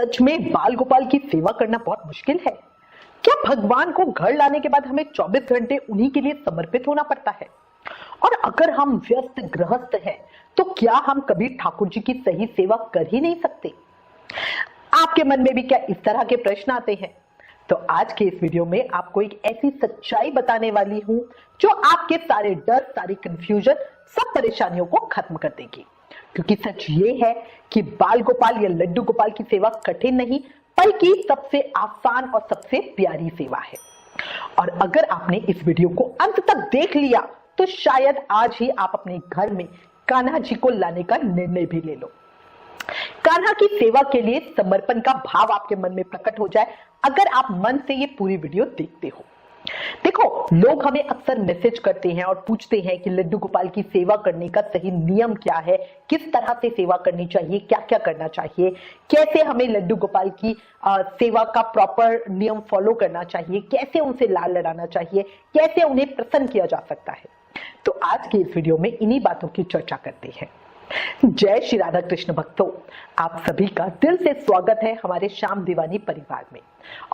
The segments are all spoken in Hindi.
सच में बाल गोपाल की सेवा करना बहुत मुश्किल है? क्या भगवान को घर लाने के बाद हमें 24 घंटे उन्हीं के लिए समर्पित होना पड़ता है? और अगर हम व्यस्त गृहस्थ हैं, तो क्या हम कभी ठाकुर जी की सही सेवा कर ही नहीं सकते? आपके मन में भी क्या इस तरह के प्रश्न आते हैं? तो आज के इस वीडियो में आपको एक ऐसी सच्चाई बताने वाली हूं जो आपके सारे डर, सारी कंफ्यूजन, सब परेशानियों को खत्म कर देगी। क्योंकि सच ये है कि बाल गोपाल या लड्डू गोपाल की सेवा कठिन नहीं, बल्कि सबसे आसान और सबसे प्यारी सेवा है। और अगर आपने इस वीडियो को अंत तक देख लिया तो शायद आज ही आप अपने घर में कान्हा जी को लाने का निर्णय भी ले लो। कान्हा की सेवा के लिए समर्पण का भाव आपके मन में प्रकट हो जाए अगर आप मन से ये पूरी वीडियो देखते हो। देखो, लोग हमें अक्सर मैसेज करते हैं और पूछते हैं कि लड्डू गोपाल की सेवा करने का सही नियम क्या है, किस तरह से सेवा करनी चाहिए, क्या क्या करना चाहिए, कैसे हमें लड्डू गोपाल की सेवा का प्रॉपर नियम फॉलो करना चाहिए, कैसे उनसे लाल लड़ाना चाहिए, कैसे उन्हें प्रसन्न किया जा सकता है। तो आज के इस वीडियो में इन्हीं बातों की चर्चा करते हैं। जय श्री राधा कृष्ण भक्तों, आप सभी का दिल से स्वागत है हमारे श्याम दीवानी परिवार में।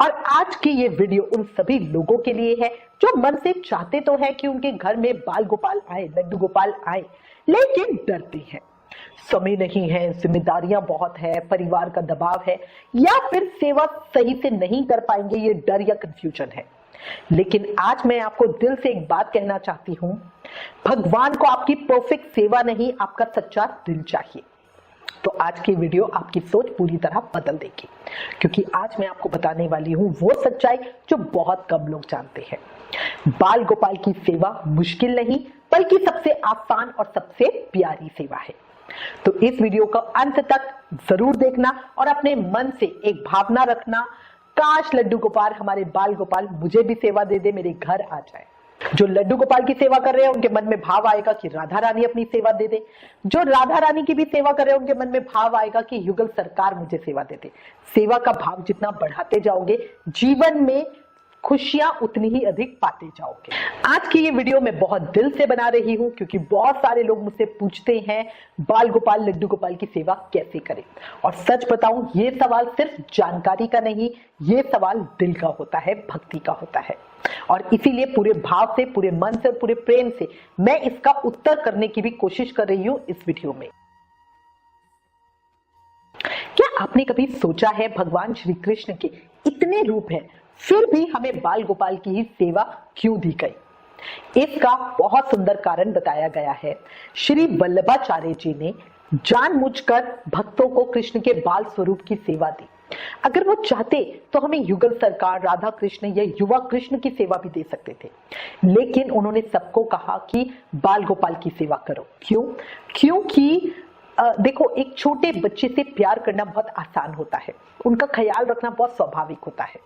और आज की ये वीडियो उन सभी लोगों के लिए है जो मन से चाहते तो है कि उनके घर में बाल गोपाल आए, लड्डू गोपाल आए, लेकिन डरते हैं। समय नहीं है, जिम्मेदारियां बहुत है, परिवार का दबाव है, या फिर सेवा सही से नहीं कर पाएंगे, ये डर या कंफ्यूजन है। लेकिन आज मैं आपको दिल से एक बात कहना चाहती हूं, भगवान को आपकी परफेक्ट सेवा नहीं, आपका सच्चा दिल चाहिए। तो आज की वीडियो आपकी सोच पूरी तरह बदल देगी, क्योंकि आज मैं आपको बताने वाली हूं वो सच्चाई जो बहुत कम लोग जानते हैं। बाल गोपाल की सेवा मुश्किल नहीं, बल्कि सबसे आसान और सबसे प्यारी सेवा है। तो इस वीडियो का अंत तक जरूर देखना और अपने मन से एक भावना रखना, काश लड्डू गोपाल, हमारे बाल गोपाल मुझे भी सेवा दे दे, मेरे घर आ जाए। जो लड्डू गोपाल की सेवा कर रहे हैं उनके मन में भाव आएगा कि राधा रानी अपनी सेवा दे दे। जो राधा रानी की भी सेवा कर रहे हैं उनके मन में भाव आएगा कि युगल सरकार मुझे सेवा दे दे। सेवा का भाव जितना बढ़ाते जाओगे, जीवन में खुशियां उतनी ही अधिक पाते जाओगे। आज की ये वीडियो मैं बहुत दिल से बना रही हूं, क्योंकि बहुत सारे लोग मुझसे पूछते हैं बाल गोपाल, लड्डू गोपाल की सेवा कैसे करें। और सच बताऊं, ये सवाल सिर्फ जानकारी का नहीं, ये सवाल दिल का होता है, भक्ति का होता है। और इसीलिए पूरे भाव से, पूरे मन से और पूरे प्रेम से मैं इसका उत्तर करने की भी कोशिश कर रही हूं इस वीडियो में। क्या आपने कभी सोचा है, भगवान श्री कृष्ण के इतने रूप हैं, फिर भी हमें बाल गोपाल की ही सेवा क्यों दी गई? इसका बहुत सुंदर कारण बताया गया है। श्री वल्लभाचार्य जी ने जानबूझकर भक्तों को कृष्ण के बाल स्वरूप की सेवा दी। अगर वो चाहते तो हमें युगल सरकार, राधा कृष्ण या युवा कृष्ण की सेवा भी दे सकते थे, लेकिन उन्होंने सबको कहा कि बाल गोपाल की सेवा करो। क्यों? क्योंकि देखो, एक छोटे बच्चे से प्यार करना बहुत आसान होता है, उनका ख्याल रखना बहुत स्वाभाविक होता है,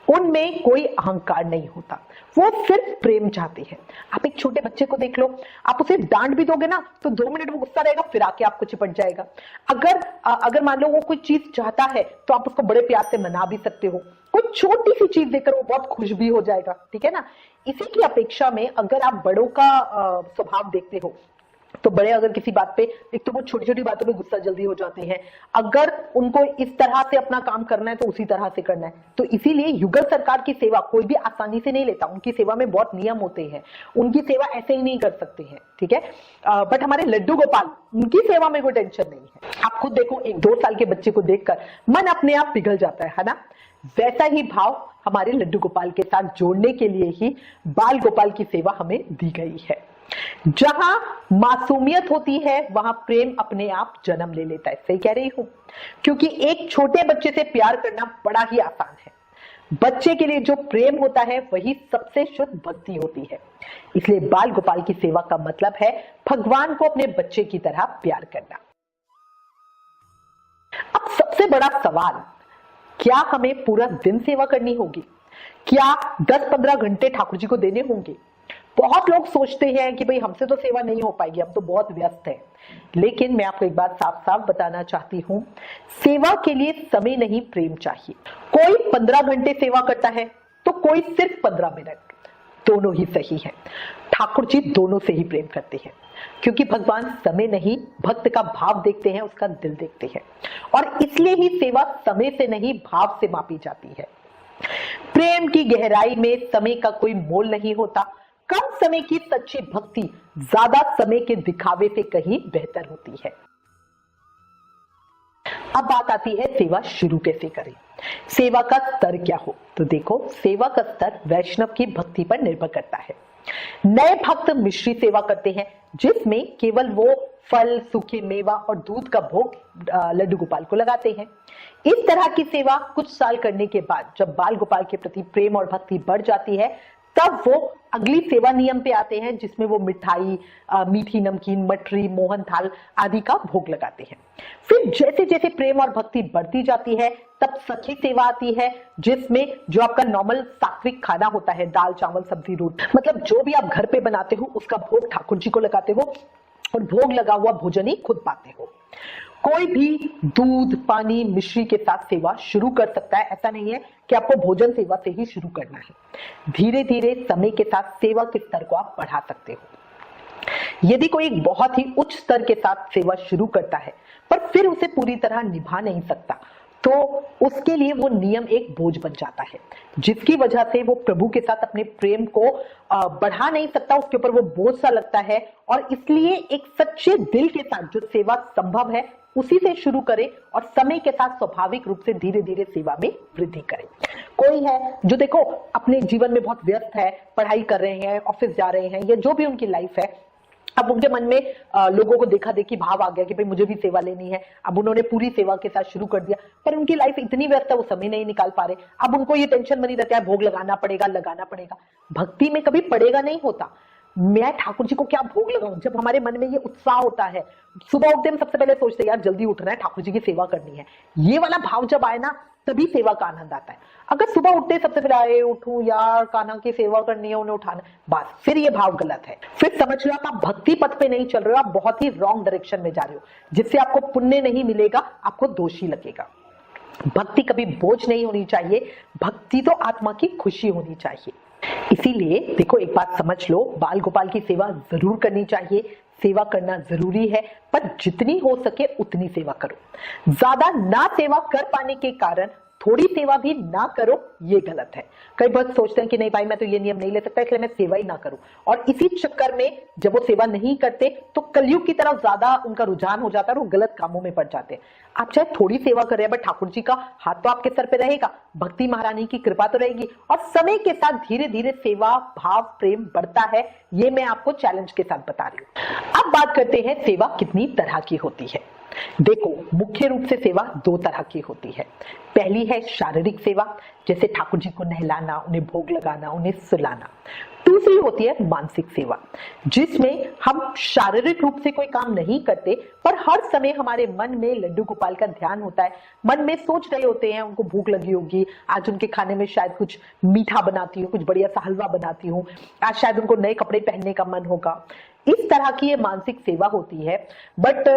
उनमें कोई अहंकार नहीं होता, वो सिर्फ प्रेम चाहते हैं। आप एक छोटे बच्चे को देख लो, आप उसे डांट भी दोगे ना तो 2 मिनट वो गुस्सा रहेगा, फिर आके आपको चिपट जाएगा। अगर मान लो वो कोई चीज चाहता है तो आप उसको बड़े प्यार से मना भी सकते हो, कोई छोटी सी चीज देकर वो बहुत खुश भी हो जाएगा, ठीक है ना। इसी की अपेक्षा में अगर आप बड़ों का स्वभाव देखते हो तो बड़े अगर किसी बात पे, एक तो वो छोटी छोटी बातों पे गुस्सा जल्दी हो जाते हैं, अगर उनको इस तरह से अपना काम करना है तो उसी तरह से करना है। तो इसीलिए युगल सरकार की सेवा कोई भी आसानी से नहीं लेता, उनकी सेवा में बहुत नियम होते हैं, उनकी सेवा ऐसे ही नहीं कर सकते हैं, ठीक है। बट हमारे लड्डू गोपाल, उनकी सेवा में कोई टेंशन नहीं है। आप खुद देखो, एक 2 साल के बच्चे को देखकर मन अपने आप पिघल जाता है ना। वैसा ही भाव हमारे लड्डू गोपाल के साथ जोड़ने के लिए ही बाल गोपाल की सेवा हमें दी गई है। जहां मासूमियत होती है वहां प्रेम अपने आप जन्म ले लेता है। सही कह रही हूं? क्योंकि एक छोटे बच्चे से प्यार करना बड़ा ही आसान है। बच्चे के लिए जो प्रेम होता है वही सबसे शुद्ध भक्ति होती है। इसलिए बाल गोपाल की सेवा का मतलब है भगवान को अपने बच्चे की तरह प्यार करना। अब सबसे बड़ा सवाल, क्या हमें पूरा दिन सेवा करनी होगी? क्या 10-15 घंटे ठाकुर जी को देने होंगे? बहुत लोग सोचते हैं कि भाई हमसे तो सेवा नहीं हो पाएगी, हम तो बहुत व्यस्त हैं। लेकिन मैं आपको एक बात साफ साफ बताना चाहती हूं, सेवा के लिए समय नहीं, प्रेम चाहिए। कोई 15 घंटे सेवा करता है तो कोई सिर्फ 15 मिनट, दोनों ही सही है। ठाकुर जी दोनों से ही प्रेम करते हैं। क्योंकि भगवान समय नहीं, भक्त का भाव देखते हैं, उसका दिल देखते हैं। और इसलिए ही सेवा समय से नहीं, भाव से मापी जाती है। प्रेम की गहराई में समय का कोई मोल नहीं होता। कम समय की सच्ची भक्ति ज्यादा समय के दिखावे से कहीं बेहतर होती है। अब बात आती है सेवा शुरू कैसे करें, सेवा का स्तर क्या हो। तो देखो, सेवा का स्तर वैष्णव की भक्ति पर निर्भर करता है। नए भक्त मिश्री सेवा करते हैं, जिसमें केवल वो फल, सूखे मेवा और दूध का भोग लड्डू गोपाल को लगाते हैं। इस तरह की सेवा कुछ साल करने के बाद जब बाल गोपाल के प्रति प्रेम और भक्ति बढ़ जाती है, तब वो अगली सेवा नियम पे आते हैं, जिसमें वो मिठाई, मीठी नमकीन, मठरी, मोहन थाल आदि का भोग लगाते हैं। फिर जैसे जैसे प्रेम और भक्ति बढ़ती जाती है, तब सखी सेवा आती है, जिसमें जो आपका नॉर्मल सात्विक खाना होता है, दाल चावल सब्जी रोटी, मतलब जो भी आप घर पे बनाते हो उसका भोग ठाकुर जी को लगाते हो और भोग लगा हुआ भोजन ही खुद पाते हो। कोई भी दूध, पानी, मिश्री के साथ सेवा शुरू कर सकता है। ऐसा नहीं है कि आपको भोजन सेवा से ही शुरू करना है। धीरे धीरे समय के साथ सेवा के स्तर को आप बढ़ा सकते हो। यदि कोई एक बहुत ही उच्च स्तर के साथ सेवा शुरू करता है पर फिर उसे पूरी तरह निभा नहीं सकता, तो उसके लिए वो नियम एक बोझ बन जाता है, जिसकी वजह से वो प्रभु के साथ अपने प्रेम को बढ़ा नहीं सकता, उसके ऊपर वो बोझ सा लगता है। और इसलिए एक सच्चे दिल के साथ जो सेवा संभव है उसी से शुरू करें और समय के साथ स्वाभाविक रूप से धीरे धीरे सेवा में वृद्धि करें। कोई है जो देखो अपने जीवन में बहुत व्यस्त है, पढ़ाई कर रहे हैं, ऑफिस जा रहे हैं, या जो भी उनकी लाइफ है, अब उनके मन में लोगों को देखा देखी भाव आ गया कि भाई मुझे भी सेवा लेनी है। अब उन्होंने पूरी सेवा के साथ शुरू कर दिया, पर उनकी लाइफ इतनी व्यस्त है वो समय नहीं निकाल पा रहे। अब उनको ये टेंशन बनी रहता है, भोग लगाना पड़ेगा, लगाना पड़ेगा। भक्ति में कभी पड़ेगा नहीं होता, मैं ठाकुर जी को क्या भोग लगाऊं। जब हमारे मन में ये उत्साह होता है, सुबह उठते हम सबसे पहले सोचते हैं यार जल्दी उठना है, ठाकुर जी की सेवा करनी है, ये वाला भाव जब आए ना, तभी सेवा का आनंद आता है। अगर सुबह उठते सबसे पहले आए उठूं यार कान्हा की सेवा करनी है, उन्हें उठाना, बस फिर ये भाव गलत है। फिर समझ लो आप भक्ति पथ पे नहीं चल रहे हो, आप बहुत ही रॉन्ग डायरेक्शन में जा रहे हो, जिससे आपको पुण्य नहीं मिलेगा, आपको दोषी लगेगा। भक्ति कभी बोझ नहीं होनी चाहिए, भक्ति तो आत्मा की खुशी होनी चाहिए। इसीलिए देखो, एक बात समझ लो, बाल गोपाल की सेवा जरूर करनी चाहिए, सेवा करना जरूरी है, पर जितनी हो सके उतनी सेवा करो। ज्यादा ना सेवा कर पाने के कारण थोड़ी सेवा भी ना करो, ये गलत है। कई बार सोचते हैं कि नहीं भाई मैं तो ये नियम नहीं ले सकता, इसलिए मैं सेवा ही ना करूं, और इसी चक्कर में जब वो सेवा नहीं करते तो कलयुग की तरफ ज्यादा उनका रुझान हो जाता है और वो गलत कामों में पड़ जाते हैं। आप चाहे थोड़ी सेवा कर रहे हैं, बट ठाकुर जी का हाथ तो आपके सर पे रहेगा, भक्ति महारानी की कृपा तो रहेगी, और समय के साथ धीरे धीरे सेवा भाव प्रेम बढ़ता है। ये मैं आपको चैलेंज के साथ बता रही हूं। अब बात करते हैं सेवा कितनी तरह की होती है। देखो, मुख्य रूप से सेवा दो तरह की होती है। पहली है शारीरिक सेवा, जैसे ठाकुर जी को नहलाना, उन्हें भोग लगाना, उन्हें सुलाना। दूसरी होती है मानसिक सेवा, जिसमें हम शारीरिक रूप से कोई काम नहीं करते, पर हर समय हमारे मन में लड्डू गोपाल का ध्यान होता है। मन में सोच रहे होते हैं, उनको भूख लगी होगी, आज उनके खाने में शायद कुछ मीठा बनाती हूँ, कुछ बढ़िया सा हलवा बनाती हूँ, आज शायद उनको नए कपड़े पहनने का मन होगा। इस तरह की ये मानसिक सेवा होती है। बट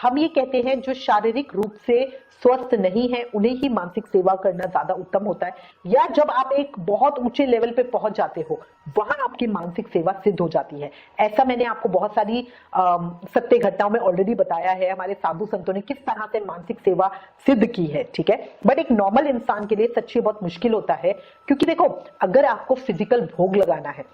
हम ये कहते हैं जो शारीरिक रूप से स्वस्थ नहीं है उन्हें ही मानसिक सेवा करना ज्यादा उत्तम होता है, या जब आप एक बहुत ऊंचे लेवल पे पहुंच जाते हो वहां आपकी मानसिक सेवा सिद्ध हो जाती है। ऐसा मैंने आपको बहुत सारी सत्य घटनाओं में ऑलरेडी बताया है, हमारे साधु संतों ने किस तरह से मानसिक सेवा सिद्ध की है, ठीक है। बट एक नॉर्मल इंसान के लिए सच्ची बहुत मुश्किल होता है, क्योंकि देखो अगर आपको फिजिकल भोग लगाना है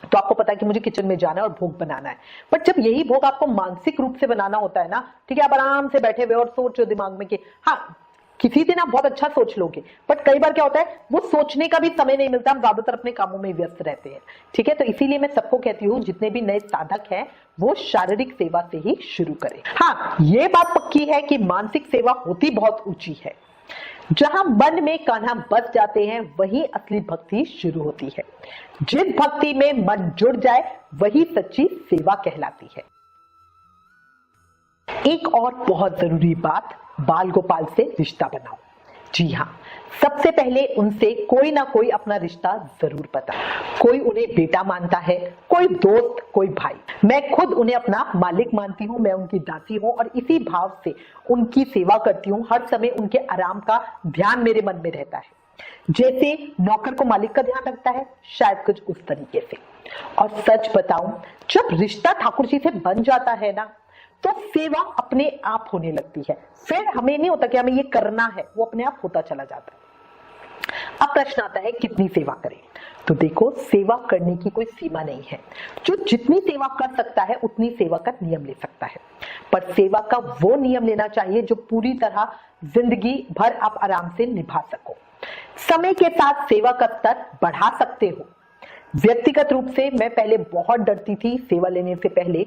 तो आपको पता है कि मुझे किचन में जाना है और भोग बनाना है, बट जब यही भोग आपको मानसिक रूप से बनाना होता है ना, ठीक है, आप आराम से बैठे हुए और सोच रहे दिमाग में कि हाँ किसी दिन आप बहुत अच्छा सोच लोगे, बट कई बार क्या होता है वो सोचने का भी समय नहीं मिलता, हम ज्यादातर अपने कामों में व्यस्त रहते हैं, ठीक है। तो इसीलिए मैं सबको कहती हूँ जितने भी नए साधक हैं वो शारीरिक सेवा से ही शुरू करें। हाँ, ये बात पक्की है कि मानसिक सेवा होती बहुत ऊंची है। जहां मन में कान्हा बस जाते हैं वही असली भक्ति शुरू होती है। जिस भक्ति में मन जुड़ जाए वही सच्ची सेवा कहलाती है। एक और बहुत जरूरी बात, बाल गोपाल से रिश्ता बनाओ। जी हाँ, सबसे पहले उनसे कोई ना कोई अपना रिश्ता जरूर बताओ। कोई उन्हें बेटा मानता है, कोई दोस्त, कोई भाई। मैं खुद उन्हें अपना मालिक मानती हूँ, मैं उनकी दासी हूँ और इसी भाव से उनकी सेवा करती हूँ। हर समय उनके आराम का ध्यान मेरे मन में रहता है, जैसे नौकर को मालिक का ध्यान रखता है, शायद कुछ उस तरीके से। और सच बताऊं, जब रिश्ता ठाकुर जी से बन जाता है ना, तो सेवा अपने आप होने लगती है। फिर हमें नहीं होता कि हमें ये करना है, वो अपने आप होता चला जाता है। अब प्रश्न आता है कितनी सेवा करें। तो देखो, सेवा करने की कोई सीमा नहीं है। जो जितनी सेवा कर सकता है उतनी सेवा का नियम ले सकता है, पर सेवा का वो नियम लेना चाहिए जो पूरी तरह जिंदगी भर आप आराम से निभा सको। समय के साथ सेवा का स्तर बढ़ा सकते हो। व्यक्तिगत रूप से मैं पहले बहुत डरती थी सेवा लेने से पहले,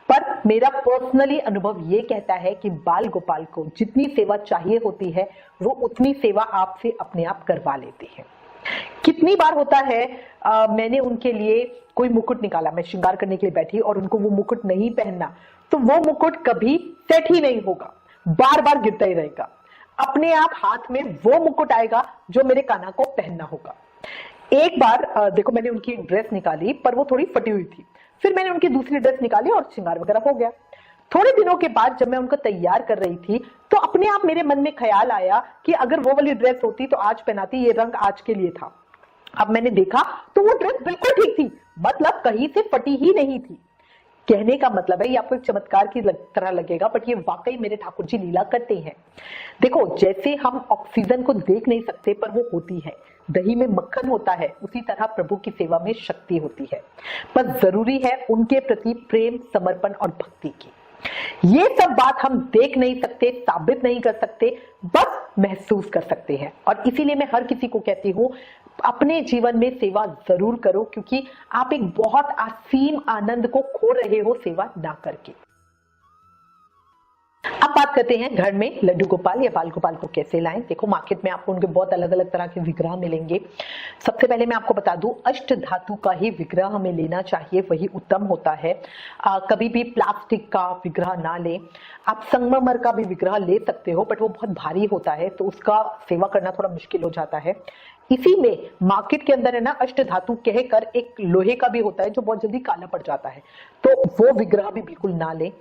पर मेरा पर्सनली अनुभव ये कहता है कि बाल गोपाल को जितनी सेवा चाहिए होती है वो उतनी सेवा आपसे अपने आप करवा लेते हैं। कितनी बार होता है मैंने उनके लिए कोई मुकुट निकाला, मैं श्रृंगार करने के लिए बैठी और उनको वो मुकुट नहीं पहनना, तो वो मुकुट कभी सेट ही नहीं होगा, बार बार गिरता ही रहेगा। अपने आप हाथ में वो मुकुट आएगा जो मेरे कान्हा को पहनना होगा। एक बार देखो, मैंने उनकी ड्रेस निकाली पर वो थोड़ी फटी हुई थी, फिर मैंने उनकी दूसरी ड्रेस निकाली और श्रृंगार वगैरह हो गया। थोड़े दिनों के बाद जब मैं उनको तैयार कर रही थी तो अपने आप मेरे मन में ख्याल आया कि अगर वो वाली ड्रेस होती तो आज पहनाती, ये रंग आज के लिए था। अब मैंने देखा तो वो ड्रेस बिल्कुल ठीक थी, मतलब कहीं से फटी ही नहीं थी। कहने का मतलब है, ये आपको एक चमत्कार की तरह लगेगा, बट ये वाकई मेरे ठाकुर जी लीला करते हैं। देखो, जैसे हम ऑक्सीजन को देख नहीं सकते पर वो होती है, दही में मक्खन होता है, उसी तरह प्रभु की सेवा में शक्ति होती है। पर जरूरी है उनके प्रति प्रेम, समर्पण और भक्ति की। ये सब बात हम देख नहीं सकते, साबित नहीं कर सकते, बस महसूस कर सकते हैं। और इसीलिए मैं हर किसी को कहती हूं, अपने जीवन में सेवा जरूर करो, क्योंकि आप एक बहुत असीम आनंद को खो रहे हो सेवा ना करके। अब बात करते हैं घर में लड्डू गोपाल या बाल गोपाल को कैसे लाएं। देखो, मार्केट में आपको उनके बहुत अलग अलग तरह के विग्रह मिलेंगे। सबसे पहले मैं आपको बता दूं, अष्ट धातु का ही विग्रह हमें लेना चाहिए, वही उत्तम होता है। कभी भी प्लास्टिक का विग्रह ना लें। आप संगमरमर का भी विग्रह ले सकते हो, बट वो बहुत भारी होता है तो उसका सेवा करना थोड़ा मुश्किल हो जाता है। इसी में मार्केट के अंदर है ना, अष्ट धातु कहकर एक लोहे का भी होता है जो बहुत जल्दी काला पड़ जाता है, तो वो विग्रह भी बिल्कुल ना ले।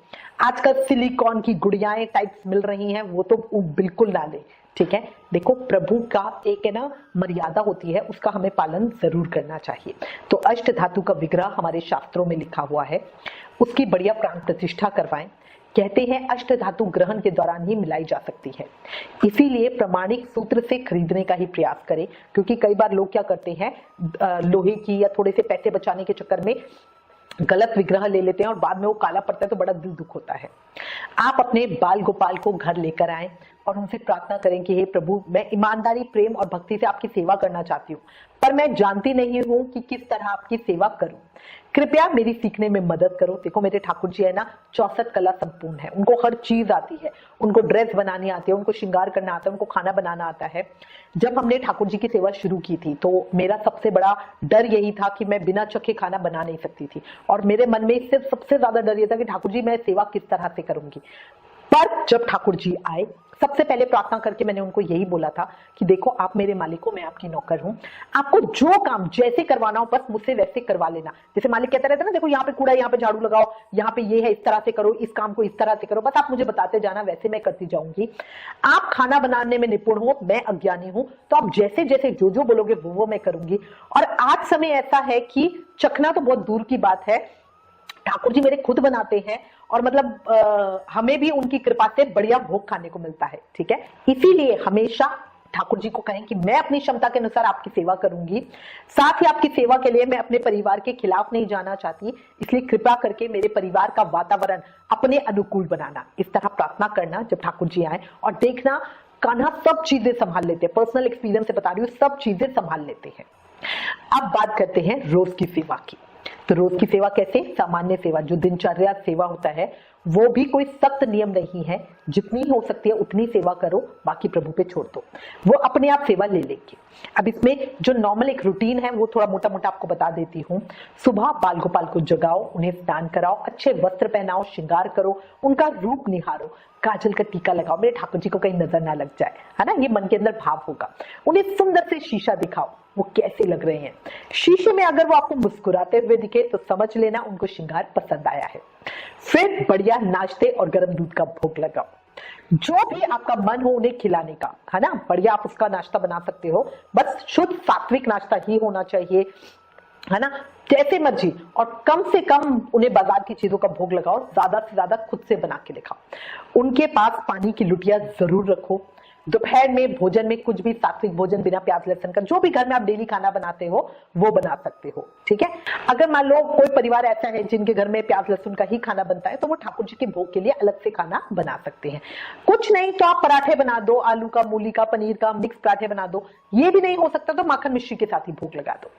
आजकल सिलिकॉन की गुड़ियाएं टाइप्स मिल रही हैं, वो तो बिल्कुल ना ले। ठीक है, देखो, प्रभु का एक है ना मर्यादा होती है, उसका हमें पालन जरूर करना चाहिए। तो अष्ट धातु का विग्रह हमारे शास्त्रों में लिखा हुआ है, उसकी बढ़िया प्राण प्रतिष्ठा करवाएं। कहते हैं अष्ट धातु ग्रहण के दौरान ही मिलाई जा सकती है, इसीलिए प्रमाणिक सूत्र से खरीदने का ही प्रयास करें। क्योंकि कई बार लोग क्या करते हैं, लोहे की या थोड़े से पैसे बचाने के चक्कर में गलत विग्रह ले लेते हैं और बाद में वो काला पड़ता है तो बड़ा दिल दुख होता है। आप अपने बाल गोपाल को घर लेकर आएं और उनसे प्रार्थना करें कि हे प्रभु, मैं ईमानदारी, प्रेम और भक्ति से आपकी सेवा करना चाहती हूँ, पर मैं जानती नहीं हूँ कि किस तरह आपकी सेवा करूं। कृपया मेरी सीखने में मदद करो। देखो, मेरे ठाकुर जी है ना 64 कला संपूर्ण है, उनको हर चीज आती है। उनको ड्रेस बनानी आती है, उनको श्रृंगार करना आता है, उनको खाना बनाना आता है। जब हमने ठाकुर जी की सेवा शुरू की थी तो मेरा सबसे बड़ा डर यही था कि मैं बिना चखे खाना बना नहीं सकती थी, और मेरे मन में इससे सबसे ज्यादा डर यह था कि ठाकुर जी मैं सेवा किस तरह से करूंगी। पर जब ठाकुर जी आए, सबसे पहले प्रार्थना करके मैंने उनको यही बोला था कि देखो, आप मेरे मालिक हो, मैं आपकी नौकर हूं, आपको जो काम जैसे करवाना हो बस मुझसे वैसे करवा लेना। जैसे मालिक कहता रहता है ना, देखो यहाँ पे कूड़ा, यहाँ पे झाड़ू लगाओ, यहाँ पे ये है, इस तरह से करो, इस काम को इस तरह से करो, बस आप मुझे बताते जाना, वैसे मैं करती जाऊंगी। आप खाना बनाने में निपुण हो, मैं अज्ञानी हूं, तो आप जैसे जैसे जो जो बोलोगे वो मैं करूंगी। और आज समय ऐसा है कि चखना तो बहुत दूर की बात है, ठाकुर जी मेरे खुद बनाते हैं, और मतलब हमें भी उनकी कृपा से बढ़िया भोग खाने को मिलता है। ठीक है, इसीलिए हमेशा ठाकुर जी को कहें कि मैं अपनी क्षमता के अनुसार आपकी सेवा करूंगी, साथ ही आपकी सेवा के लिए मैं अपने परिवार के खिलाफ नहीं जाना चाहती, इसलिए कृपा करके मेरे परिवार का वातावरण अपने अनुकूल बनाना। इस तरह प्रार्थना करना जब ठाकुर जी आए, और देखना कान्हा सब चीजें संभाल लेते हैं। पर्सनल एक्सपीरियंस से बता रही हूँ, सब चीजें संभाल लेते हैं। अब बात करते हैं रोज की सेवा की। तो रोज की सेवा कैसे? सामान्य सेवा, जो दिनचर्या सेवा होता है, वो भी कोई सख्त नियम नहीं है, जितनी हो सकती है उतनी सेवा करो, बाकी प्रभु पे छोड़ दो, वो अपने आप सेवा ले लेंगे। अब इसमें जो नॉर्मल एक रूटीन है वो थोड़ा मोटा मोटा आपको बता देती हूँ। सुबह बाल गोपाल को जगाओ, उन्हें स्नान कराओ, अच्छे वस्त्र पहनाओ, श्रृंगार करो, उनका रूप निहारो, काजल का टीका लगाओ, मेरे ठाकुर जी को कहीं नजर ना लग जाए, है ना, ये मन के अंदर भाव होगा। उन्हें सुंदर से शीशा दिखाओ, वो कैसे लग रहे हैं। शीशे में अगर वो आपको मुस्कुराते हुए दिखे तो समझ लेना उनको श्रृंगार पसंद आया है। फिर बढ़िया नाश्ते और गर्म दूध का भोग लगाओ, जो भी आपका मन हो उन्हें खिलाने का, है ना, बढ़िया आप उसका नाश्ता बना सकते हो, बस शुद्ध सात्विक नाश्ता ही होना चाहिए, है ना। जैसे मर्जी, और कम से कम उन्हें बाजार की चीजों का भोग लगाओ, ज्यादा से ज्यादा खुद से बना के दिखाओ। उनके पास पानी की लुटिया जरूर रखो। दोपहर में भोजन में कुछ भी सात्विक भोजन बिना प्याज लहसुन का, जो भी घर में आप डेली खाना बनाते हो वो बना सकते हो, ठीक है। अगर मान लो कोई परिवार ऐसा है जिनके घर में प्याज लहसुन का ही खाना बनता है, तो वो ठाकुर जी के भोग के लिए अलग से खाना बना सकते हैं। कुछ नहीं तो आप पराठे बना दो, आलू का, मूली का, पनीर का मिक्स पराठे बना दो। ये भी नहीं हो सकता तो माखन मिश्री के साथ ही भोग लगा दो।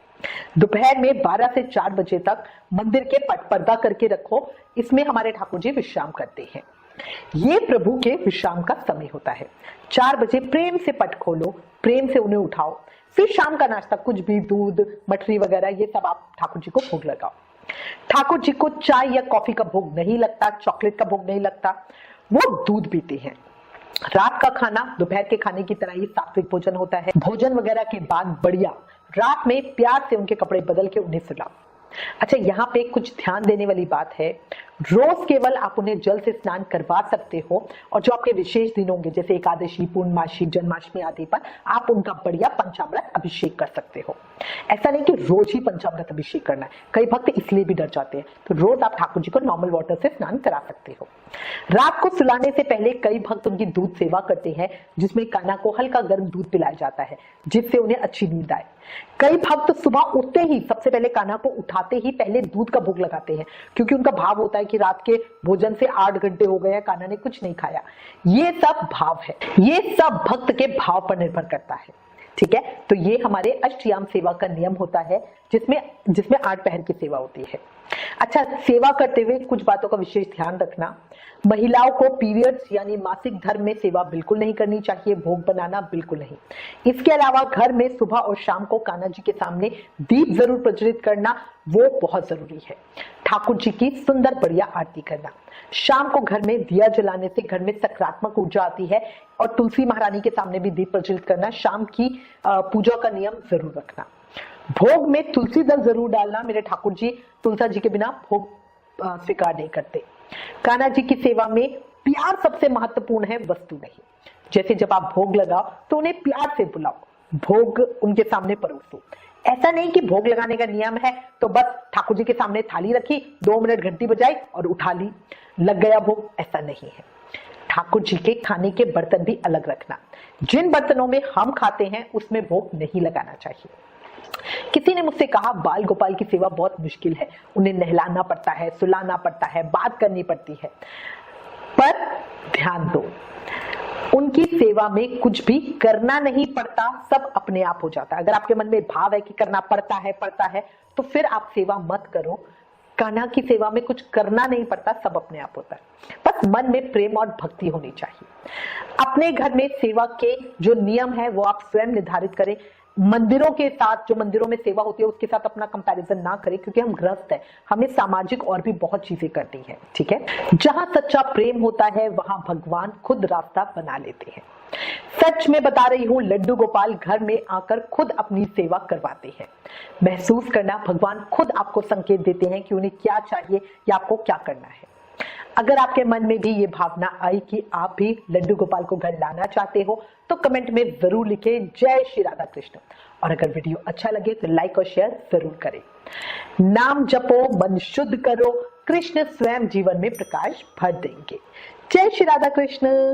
दोपहर में 12 से 4 बजे तक मंदिर के पट पर्दा करके रखो, इसमें हमारे ठाकुर जी विश्राम करते हैं। ये प्रभु के विश्राम का समय होता है। 4 बजे प्रेम से पट खोलो, प्रेम से उन्हें उठाओ, फिर शाम का नाश्ता कुछ भी, दूध, मठरी वगैरह, ये सब आप ठाकुर जी को भोग लगाओ। ठाकुर जी को चाय या कॉफी का भोग नहीं लगता, चॉकलेट का भोग नहीं लगता, वो दूध पीते हैं। रात का खाना दोपहर के खाने की तरह ही सात्विक भोजन होता है। भोजन वगैरह के बाद बढ़िया रात में प्यार से उनके कपड़े बदल के उन्हें सुलाओ। अच्छा, यहाँ पे कुछ ध्यान देने वाली बात है, रोज केवल आप उन्हें जल से स्नान करवा सकते हो, और जो आपके विशेष दिन होंगे जैसे एकादशी, पूर्णमासी, जन्माष्टमी आदि पर आप उनका बढ़िया पंचामृत अभिषेक कर सकते हो। ऐसा नहीं कि रोज ही पंचामृत अभिषेक करना है, कई भक्त इसलिए भी डर जाते हैं, तो रोज आप ठाकुर जी को नॉर्मल वाटर से स्नान करा सकते हो। रात को सुलाने से पहले कई भक्त उनकी दूध सेवा करते हैं, जिसमें कान्हा को हल्का गर्म दूध पिलाया जाता है, जिससे उन्हें अच्छी नींद आए। कई भक्त सुबह उठते ही सबसे पहले कान्हा को उठाते ही पहले दूध का भोग लगाते हैं, क्योंकि उनका भाव होता है कि रात के भोजन से 8 घंटे हो गए हैं, कान्हा ने कुछ नहीं खाया। ये सब भाव है, ये सब भक्त के भाव पर निर्भर करता है, ठीक है। तो ये हमारे अष्टयाम सेवा का नियम होता है, जिसमें 8 पहर की सेवा होती है। अच्छा, सेवा करते हुए कुछ बातों का विशेष ध्यान रखना। महिलाओं को पीरियड्स यानी मासिक धर्म में सेवा बिल्कुल नहीं करनी चाहिए, भोग बनाना बिल्कुल नहीं। इसके अलावा घर में सुबह और शाम को कान्हा जी के सामने दीप जरूर प्रज्वलित करना, वो बहुत जरूरी है। ठाकुर जी की सुंदर बढ़िया आरती करना। शाम को घर में दिया जलाने से घर में सकारात्मक ऊर्जा आती है, और तुलसी महारानी के सामने भी दीप प्रज्वलित करना, शाम की पूजा का नियम जरूर रखना। भोग में तुलसी दल जरूर डालना, मेरे ठाकुर जी तुलसा जी के बिना भोग स्वीकार नहीं करते। कान्हा जी की सेवा में प्यार सबसे महत्वपूर्ण है, वस्तु नहीं। जैसे जब आप भोग लगाओ तो उन्हें प्यार से बुलाओ, भोग उनके सामने परोसो। ऐसा नहीं कि भोग लगाने का नियम है तो बस ठाकुर जी के सामने थाली रखी, 2 मिनट घंटी बजाई और उठा ली, लग गया भोग, ऐसा नहीं है। ठाकुर जी के खाने के बर्तन भी अलग रखना। जिन बर्तनों में हम खाते हैं उसमें भोग नहीं लगाना चाहिए। किसी ने मुझसे कहा बाल गोपाल की सेवा बहुत मुश्किल है, उन्हें नहलाना पड़ता है, सुलाना पड़ता है, बात करनी पड़ती है। पर ध्यान दो, उनकी सेवा में कुछ भी करना नहीं पड़ता, सब अपने आप हो जाता है। अगर आपके मन में भाव है कि करना पड़ता है तो फिर आप सेवा मत करो। कान्हा की सेवा में कुछ करना नहीं पड़ता, सब अपने आप होता है। बस मन में प्रेम और भक्ति होनी चाहिए। अपने घर में सेवा के जो नियम है वो आप स्वयं निर्धारित करें। मंदिरों के साथ, जो मंदिरों में सेवा होती है उसके साथ अपना कंपैरिजन ना करें, क्योंकि हम गृहस्थ हैं, हमें सामाजिक और भी बहुत चीजें करनी है, ठीक है। जहां सच्चा प्रेम होता है वहां भगवान खुद रास्ता बना लेते हैं। सच में बता रही हूं, लड्डू गोपाल घर में आकर खुद अपनी सेवा करवाते हैं। महसूस करना, भगवान खुद आपको संकेत देते हैं कि उन्हें क्या चाहिए या आपको क्या करना है। अगर आपके मन में भी ये भावना आई कि आप भी लड्डू गोपाल को घर लाना चाहते हो तो कमेंट में जरूर लिखें जय श्री राधा कृष्ण। और अगर वीडियो अच्छा लगे तो लाइक और शेयर जरूर करें। नाम जपो, मन शुद्ध करो, कृष्ण स्वयं जीवन में प्रकाश भर देंगे। जय श्री राधा कृष्ण।